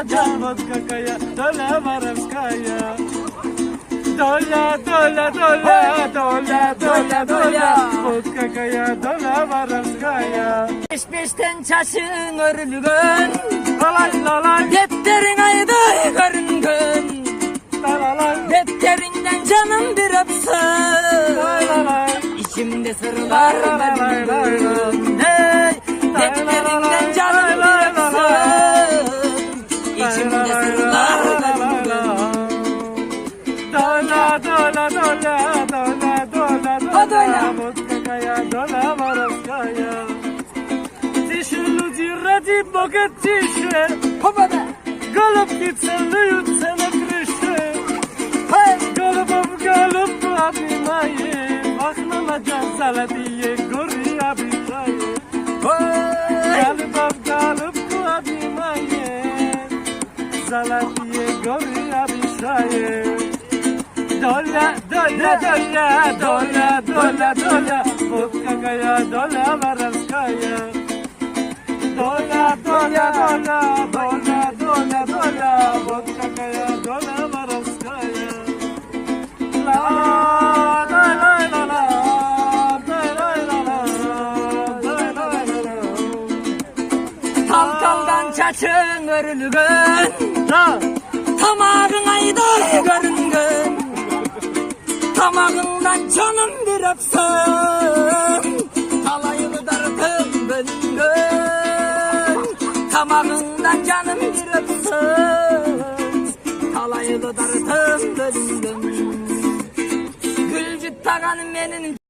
alacağım. Vodkakaya, dola varavskaya. Dola, dola, dola, dola, dola, dola. Vodkakaya, dola varavskaya. Beş beşten çaşın örülgün. Lalay, lalay, Defterin ayda görüngün. lalay, Defterinden canım bir öpsün. lalay. İçimde sırlar görüngün. Hey, defterinden canım bir öpsün. İçimde sırlar görüngün. Dola, dola, dola, dola, dola, O dola. Vodkakaya, dola varavskaya. Тише, люди, ради Бога, тише. Hopa be. Голубки целуются на крыше. Hey. Голубов голубку обнимает. Окна ночам золотые горы обижает. Hey. Голубов голубку обнимает. Золотые горы обижает. Доля, доля, доля, доля, доля, доля. Вот какая доля воровская. Доля, доля, доля, доля, доля, доля. Вот какая доля воровская. Ла, ла, ла, ла, ла, ла, ла, ла, ла, ла, ла, ла. Kalkaldan çaçın örülgün. Да. Tamağın ayda görüngün. Tamağından canım bir öpsün. Alayını darıtın bölüngün. Tamağından canım bir öpsün. Alayını darıtın bölüngün. Gülcük taganım benim.